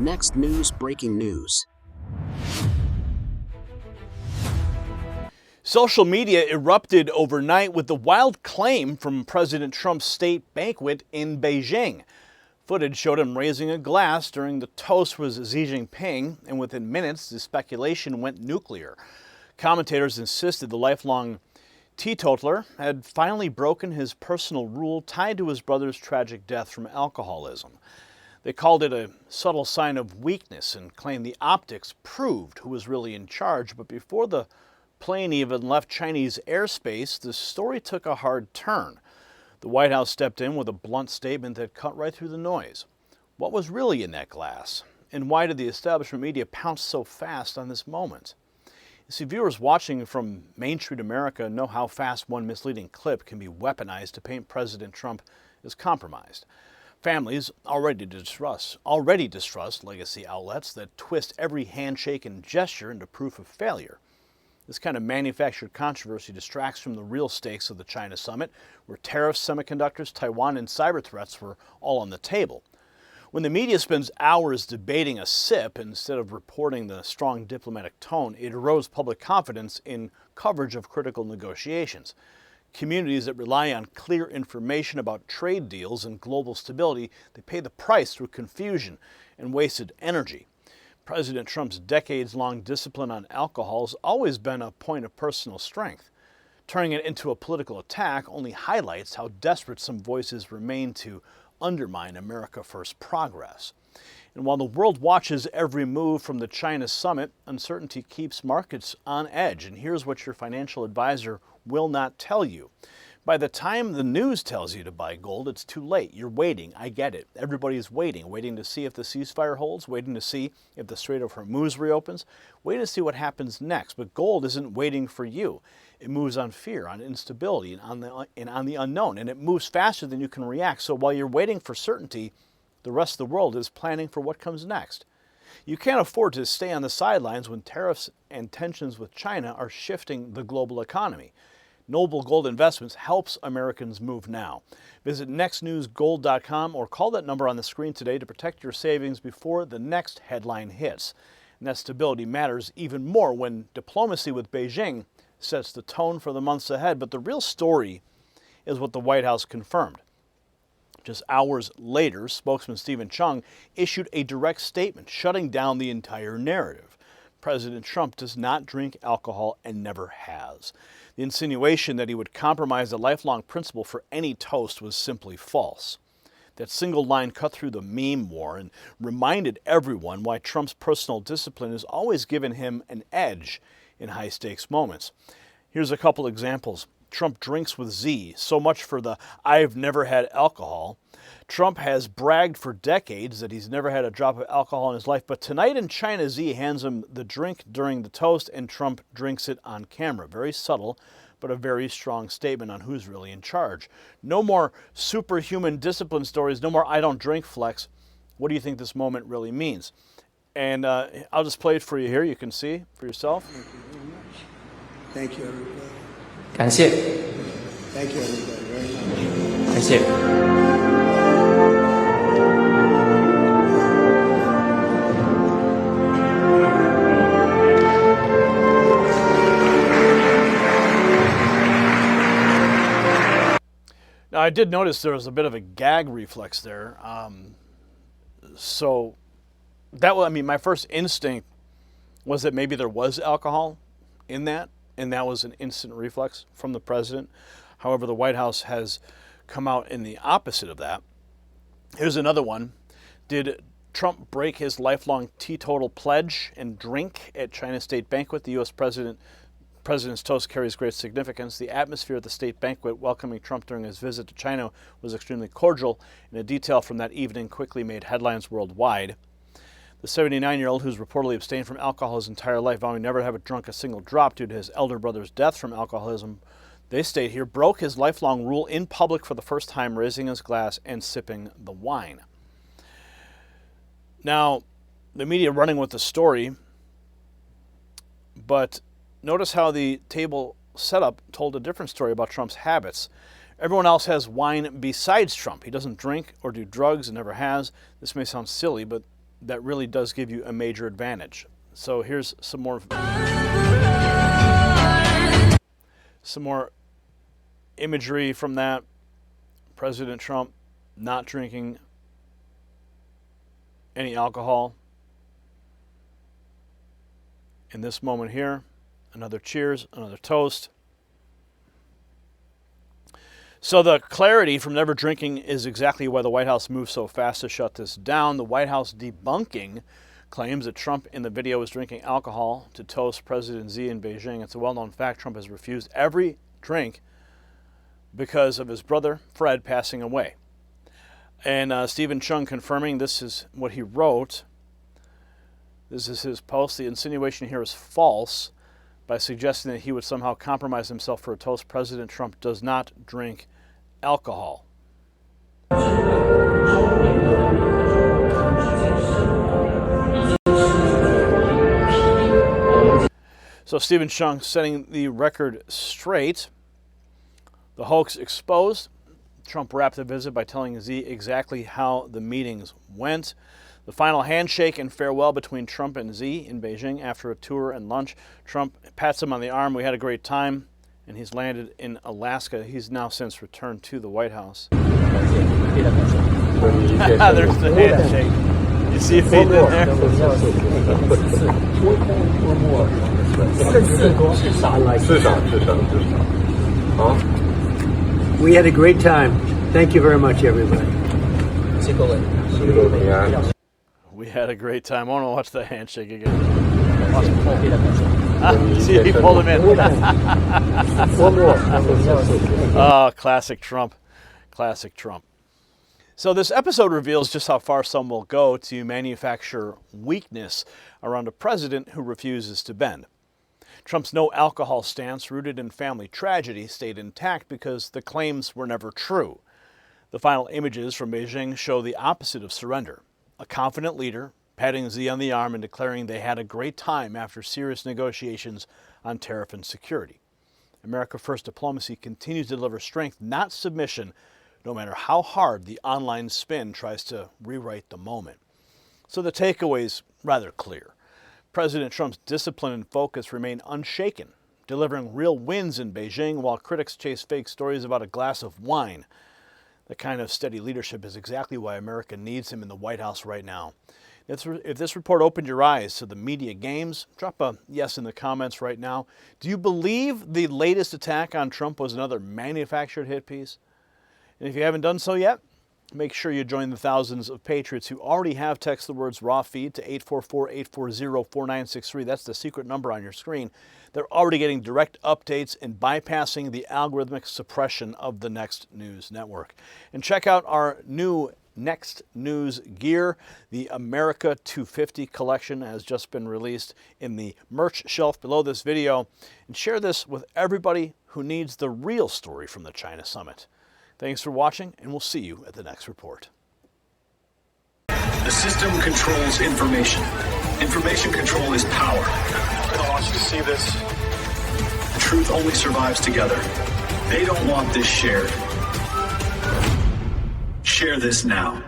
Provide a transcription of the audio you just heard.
Next news, breaking news. Social media erupted overnight with the wild claim from President Trump's state banquet in Beijing. Footage showed him raising a glass during the toast with Xi Jinping, and within minutes, the speculation went nuclear. Commentators insisted the lifelong teetotaler had finally broken his personal rule tied to his brother's tragic death from alcoholism. They called it a subtle sign of weakness and claimed the optics proved who was really in charge. But before the plane even left Chinese airspace, the story took a hard turn. The White House stepped in with a blunt statement that cut right through the noise. What was really in that glass? And why did the establishment media pounce so fast on this moment? You see, viewers watching from Main Street America know how fast one misleading clip can be weaponized to paint President Trump as compromised. Families already distrust legacy outlets that twist every handshake and gesture into proof of failure. This kind of manufactured controversy distracts from the real stakes of the China summit, where tariffs, semiconductors, Taiwan, and cyber threats were all on the table. When the media spends hours debating a sip instead of reporting the strong diplomatic tone, it erodes public confidence in coverage of critical negotiations. Communities that rely on clear information about trade deals and global stability, they pay the price through confusion and wasted energy. President Trump's decades-long discipline on alcohol has always been a point of personal strength. Turning it into a political attack only highlights how desperate some voices remain to undermine America First progress. And while the world watches every move from the China summit, uncertainty keeps markets on edge. And here's what your financial advisor will not tell you. By the time the news tells you to buy gold, it's too late. You're waiting. I get it. Everybody's waiting to see if the ceasefire holds, waiting to see if the Strait of Hormuz reopens, waiting to see what happens next. But gold isn't waiting for you. It moves on fear, on instability, and on the unknown, and it moves faster than you can react. So while you're waiting for certainty, the rest of the world is planning for what comes next. You can't afford to stay on the sidelines when tariffs and tensions with China are shifting the global economy. Noble Gold Investments helps Americans move now. Visit nextnewsgold.com or call that number on the screen today to protect your savings before the next headline hits. And that stability matters even more when diplomacy with Beijing sets the tone for the months ahead. But the real story is what the White House confirmed. Just hours later, spokesman Stephen Chung issued a direct statement shutting down the entire narrative. President Trump does not drink alcohol and never has. The insinuation that he would compromise a lifelong principle for any toast was simply false. That single line cut through the meme war and reminded everyone why Trump's personal discipline has always given him an edge in high-stakes moments. Here's a couple examples. Trump drinks with Xi, so much for the "I've never had alcohol." Trump has bragged for decades that he's never had a drop of alcohol in his life, but tonight in China, Xi hands him the drink during the toast, and Trump drinks it on camera. Very subtle, but a very strong statement on who's really in charge. No more superhuman discipline stories, no more "I don't drink" flex. What do you think this moment really means? And I'll just play it for you here. You can see for yourself. Thank you very much. Thank you, everybody. 感谢， Thank you, everybody, very much. 感谢。 Now, I did notice there was a bit of a gag reflex there. So that was, my first instinct was that maybe there was alcohol in that, and that was an instant reflex from the president. However, the White House has come out in the opposite of that. Here's another one. Did Trump break his lifelong teetotal pledge and drink at China's state banquet? The U.S. President's toast carries great significance. The atmosphere at the state banquet welcoming Trump during his visit to China was extremely cordial, and a detail from that evening quickly made headlines worldwide. The 79-year-old, who's reportedly abstained from alcohol his entire life, vowing never to have drunk a single drop due to his elder brother's death from alcoholism, they state here, broke his lifelong rule in public for the first time, raising his glass and sipping the wine. Now, the media running with the story, but notice how the table setup told a different story about Trump's habits. Everyone else has wine besides Trump. He doesn't drink or do drugs and never has. This may sound silly, but that really does give you a major advantage. So here's some more imagery from that. President Trump not drinking any alcohol. In this moment here, another cheers, another toast. So the clarity from never drinking is exactly why the White House moved so fast to shut this down. The White House debunking claims that Trump in the video was drinking alcohol to toast President Xi in Beijing. It's a well-known fact. Trump has refused every drink because of his brother, Fred, passing away. And Stephen Chung confirming this is what he wrote. This is his post. The insinuation here is false by suggesting that he would somehow compromise himself for a toast. President Trump does not drink alcohol. So Stephen Chung setting the record straight. The hoax exposed. Trump wrapped the visit by telling Xi exactly how the meetings went. The final handshake and farewell between Trump and Xi in Beijing after a tour and lunch. Trump pats him on the arm. We had a great time. And he's landed in Alaska. He's now since returned to the White House. There's the handshake. You see if he did there? We had a great time. Thank you very much, everybody. We had a great time. I want to watch the handshake again. Watch him pull. See if he pulled him in. Oh, classic Trump. Classic Trump. So this episode reveals just how far some will go to manufacture weakness around a president who refuses to bend. Trump's no alcohol stance, rooted in family tragedy, stayed intact because the claims were never true. The final images from Beijing show the opposite of surrender. A confident leader patting Xi on the arm and declaring they had a great time after serious negotiations on tariff and security. America First diplomacy continues to deliver strength, not submission, no matter how hard the online spin tries to rewrite the moment. So the takeaway is rather clear. President Trump's discipline and focus remain unshaken, delivering real wins in Beijing while critics chase fake stories about a glass of wine. The kind of steady leadership is exactly why America needs him in the White House right now. If this report opened your eyes to the media games, drop a yes in the comments right now. Do you believe the latest attack on Trump was another manufactured hit piece? And if you haven't done so yet, make sure you join the thousands of patriots who already have texted the words raw feed to 844-840-4963. That's the secret number on your screen. They're already getting direct updates and bypassing the algorithmic suppression of the Next News Network. And check out our new Next News gear. The America 250 collection has just been released in the merch shelf below this video. And share this with everybody who needs the real story from the China Summit. Thanks for watching, and we'll see you at the next report. The system controls information. Information control is power. I want you to see this. The truth only survives together. They don't want this shared. Share this now.